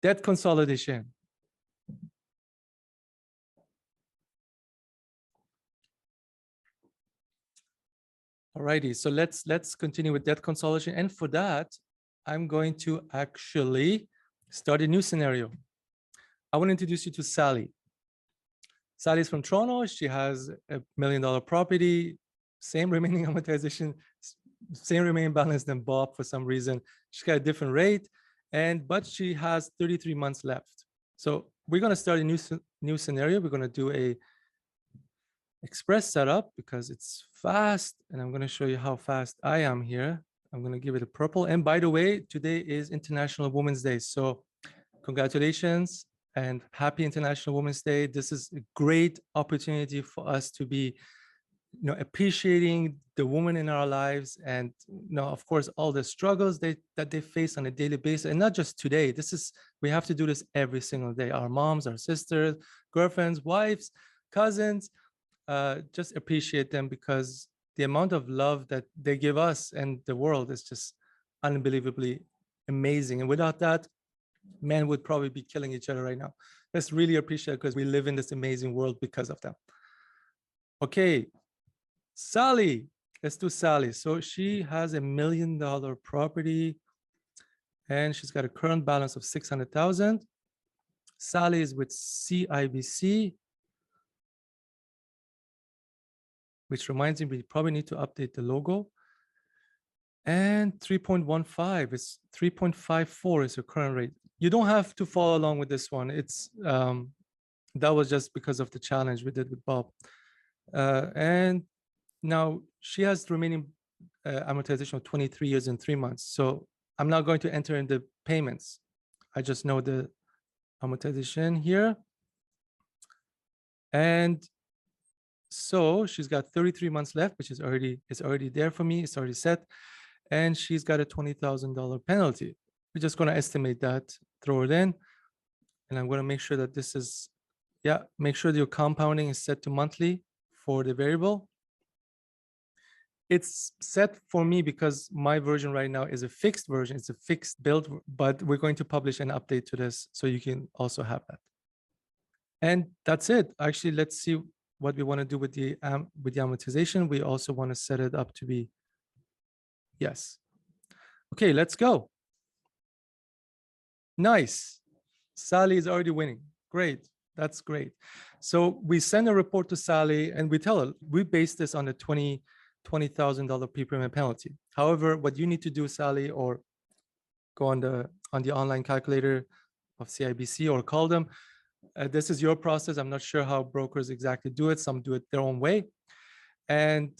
Debt consolidation. Alrighty, so let's continue with debt consolidation. And for that, I'm going to actually start a new scenario. I want to introduce you to Sally. Sally's from Toronto. She has $1 million property, same remaining amortization, same remaining balance than Bob for some reason. She's got a different rate, but she has 33 months left. So we're going to start a new scenario. We're going to do a express setup because it's fast, and I'm going to show you how fast I am here. I'm going to give it a purple. And by the way, today is International Women's Day. So congratulations and happy International Women's Day. This is a great opportunity for us to be, appreciating the women in our lives, and of course, all the struggles that they face on a daily basis, and not just today. We have to do this every single day. Our moms, our sisters, girlfriends, wives, cousins, just appreciate them, because the amount of love that they give us and the world is just unbelievably amazing. And without that, men would probably be killing each other right now. Let's really appreciate it, because we live in this amazing world because of them. Okay, Sally, let's do Sally. So she has $1 million property and she's got a current balance of 600,000. Sally is with CIBC, which reminds me, we probably need to update the logo. And 3.15 is 3.54 is her current rate. You don't have to follow along with this one. It's that was just because of the challenge we did with Bob. And now she has the remaining amortization of 23 years and 3 months. So I'm not going to enter in the payments. I just know the amortization here. And so she's got 33 months left, which is already there for me. It's already set. And she's got a $20,000 penalty. We're just going to estimate that, throw it in. And I'm going to make sure that this is, make sure that your compounding is set to monthly for the variable. It's set for me because my version right now is a fixed version. It's a fixed build, but we're going to publish an update to this so you can also have that. And that's it. Actually, let's see what we want to do with the amortization. We also want to set it up to be yes. Okay, let's go. Nice. Sally is already winning. Great. That's great. So we send a report to Sally and we tell her, we base this on the $20,000 prepayment penalty. However, what you need to do, Sally, or go on the online calculator of CIBC or call them. This is your process. I'm not sure how brokers exactly do it. Some do it their own way. And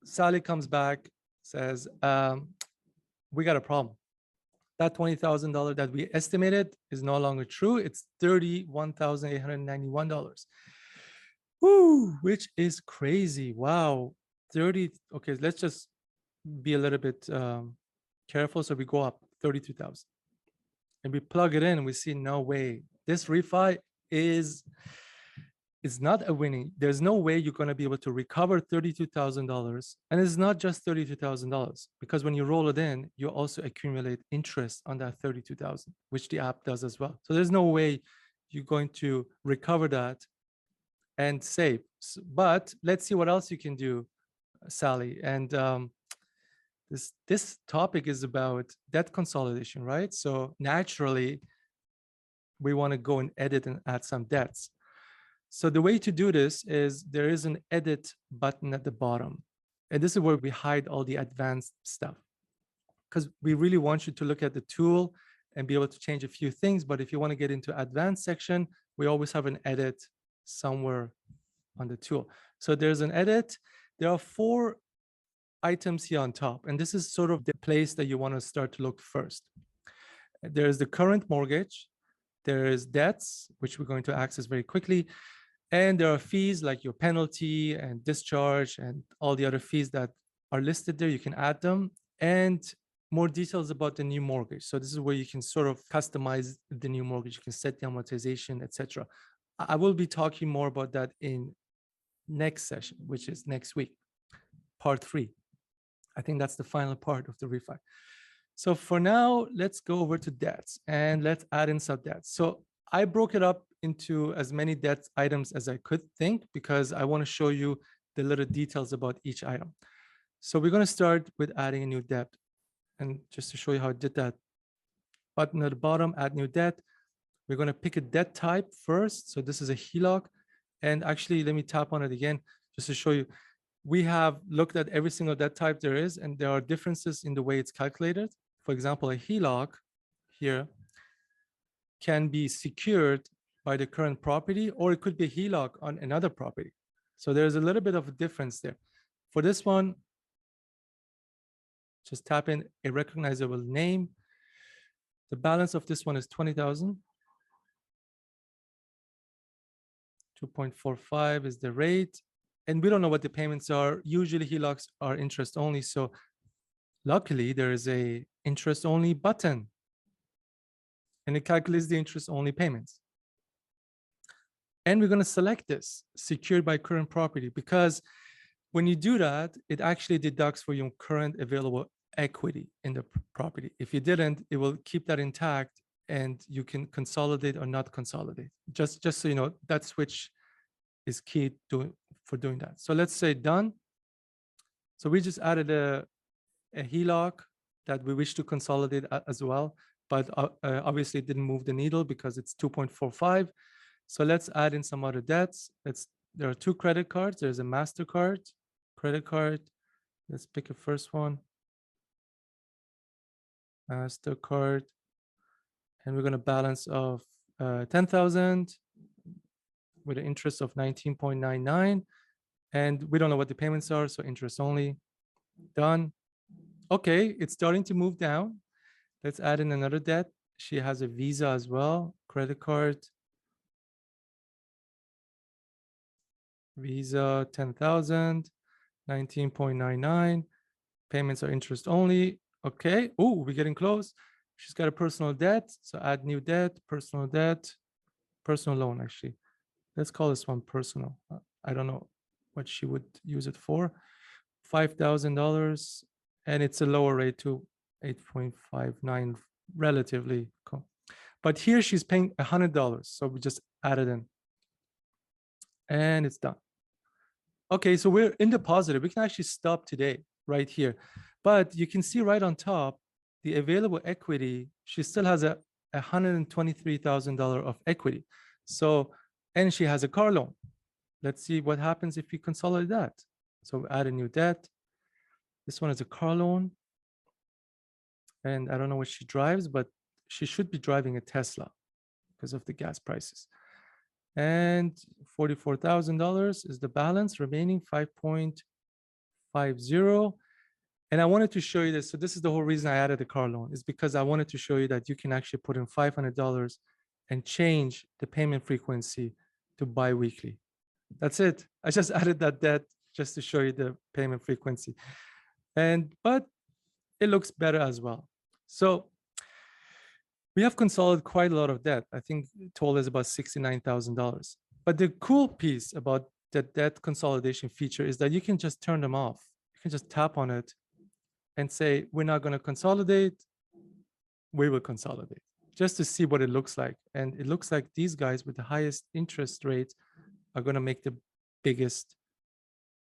Sally comes back, says, we got a problem. That $20,000 that we estimated is no longer true. It's $31,891. Woo, which is crazy. Wow. 30. Okay, let's just be a little bit careful. So we go up 32,000 and we plug it in and we see no way. This refi is not a winning. There's no way you're going to be able to recover $32,000. And it's not just $32,000, because when you roll it in, you also accumulate interest on that $32,000, which the app does as well. So there's no way you're going to recover that and save. But let's see what else you can do, Sally. And this topic is about debt consolidation, right? So naturally, we want to go and edit and add some debts. So the way to do this is there is an edit button at the bottom. And this is where we hide all the advanced stuff, because we really want you to look at the tool and be able to change a few things. But if you want to get into advanced section, we always have an edit somewhere on the tool. So there's an edit. There are 4 items here on top. And this is sort of the place that you want to start to look first. There's the current mortgage. There is debts, which we're going to access very quickly. And there are fees like your penalty and discharge and all the other fees that are listed there. You can add them, and more details about the new mortgage. So this is where you can sort of customize the new mortgage. You can set the amortization, etc. I will be talking more about that in next session, which is next week, part 3. I think that's the final part of the refi. So for now, let's go over to debts and let's add in some debts. So I broke it up into as many debt items as I could think because I want to show you the little details about each item. So we're going to start with adding a new debt. And just to show you how I did that, button at the bottom, add new debt. We're going to pick a debt type first. So this is a HELOC. And actually, let me tap on it again, just to show you. We have looked at every single debt type there is, and there are differences in the way it's calculated. For example, a HELOC here can be secured by the current property, or it could be a HELOC on another property. So there's a little bit of a difference there. For this one, just tap in a recognizable name. The balance of this one is 20,000. 2.45 is the rate. And we don't know what the payments are. Usually HELOCs are interest only. So luckily there is a interest only button and it calculates the interest only payments. And we're going to select this secured by current property because when you do that, it actually deducts for your current available equity in the property. If you didn't, it will keep that intact and you can consolidate or not consolidate. Just so you know, that switch is key for doing that. So let's say done. So we just added a HELOC that we wish to consolidate as well, but obviously it didn't move the needle because it's 2.45. So let's add in some other debts. There are two credit cards. There's a MasterCard, credit card. Let's pick a first one. MasterCard. And we're going to balance of 10,000 with an interest of 19.99. And we don't know what the payments are, so interest only. Done. Okay, it's starting to move down. Let's add in another debt. She has a Visa as well, credit card. Visa 10,000, 19.99. Payments are interest only. Okay. Oh, we're getting close. She's got a personal debt. So add new debt, personal loan, actually. Let's call this one personal. I don't know what she would use it for. $5,000. And it's a lower rate to 8.59, relatively. But here she's paying $100. So we just add it in. And it's done. Okay, so we're in the positive. We can actually stop today right here. But you can see right on top, the available equity, she still has a $123,000 of equity. So, and she has a car loan. Let's see what happens if we consolidate that. So we add a new debt. This one is a car loan. And I don't know what she drives, but she should be driving a Tesla because of the gas prices. And $44,000 is the balance, remaining 5.50. And I wanted to show you this. So this is the whole reason I added the car loan, is because I wanted to show you that you can actually put in $500 and change the payment frequency to bi-weekly. That's it. I just added that debt just to show you the payment frequency. But it looks better as well. So we have consolidated quite a lot of debt. I think total is about $69,000. But the cool piece about the debt consolidation feature is that you can just turn them off. You can just tap on it and say, we're not going to consolidate. We will consolidate, just to see what it looks like. And it looks like these guys with the highest interest rate are going to make the biggest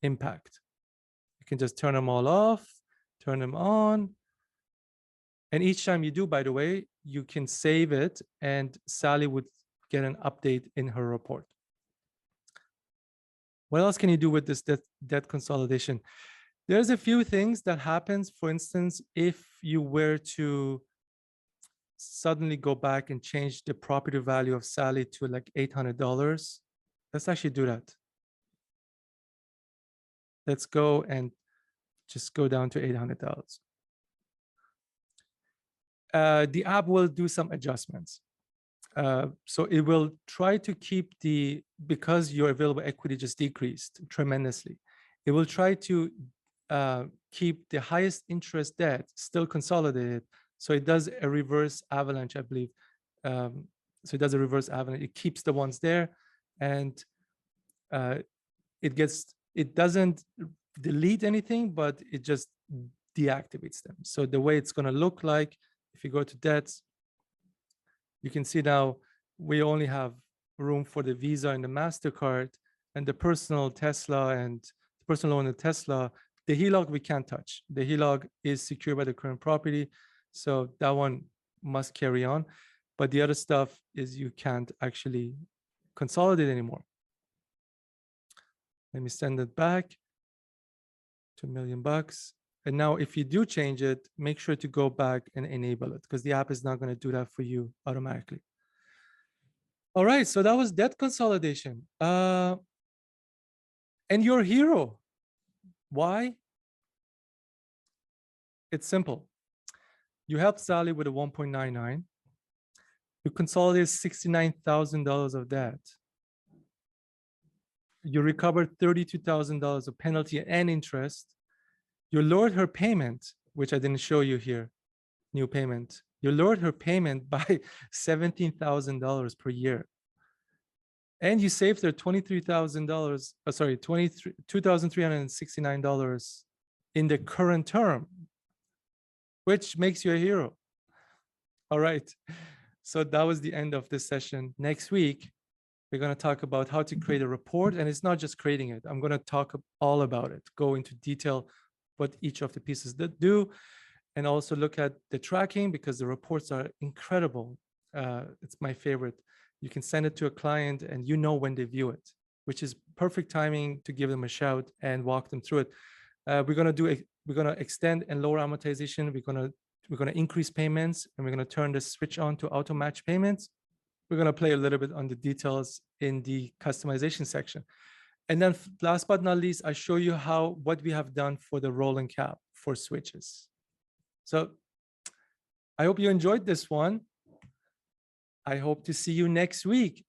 impact. You can just turn them all off, turn them on. And each time you do, by the way, you can save it and Sally would get an update in her report. What else can you do with this debt consolidation? There's a few things that happens. For instance, if you were to suddenly go back and change the property value of Sally to like $800, let's actually do that. Let's go and just go down to $800. The app will do some adjustments. So it will try to keep because your available equity just decreased tremendously, it will try to keep the highest interest debt still consolidated. So it does a reverse avalanche, I believe. So it does a reverse avalanche. It keeps the ones there, and it doesn't delete anything, but it just deactivates them. So the way it's going to look like, if you go to debts, you can see now we only have room for the Visa and the MasterCard, and the personal Tesla and the personal loan and Tesla. The HELOC we can't touch. The HELOC is secured by the current property, so that one must carry on. But the other stuff is you can't actually consolidate anymore. Let me send it back to $1 million. And now if you do change it, make sure to go back and enable it, because the app is not going to do that for you automatically. All right, so that was debt consolidation. And your hero. Why? It's simple. You helped Sally with a 1.99. You consolidated $69,000 of debt. You recovered $32,000 of penalty and interest. You lowered her payment, which I didn't show you here, new payment. You lowered her payment by $17,000 per year. And you saved her $23,000, $2,369 in the current term, which makes you a hero. All right. So that was the end of this session. Next week, we're going to talk about how to create a report. And it's not just creating it. I'm going to talk all about it, go into detail what each of the pieces that do, and also look at the tracking, because the reports are incredible. It's my favorite. You can send it to a client and you know when they view it, which is perfect timing to give them a shout and walk them through it. We're going to extend and lower amortization. We're going to increase payments, and we're going to turn the switch on to auto match payments. We're going to play a little bit on the details in the customization section. And then last but not least, I show you what we have done for the rolling cap for switches. So I hope you enjoyed this one. I hope to see you next week.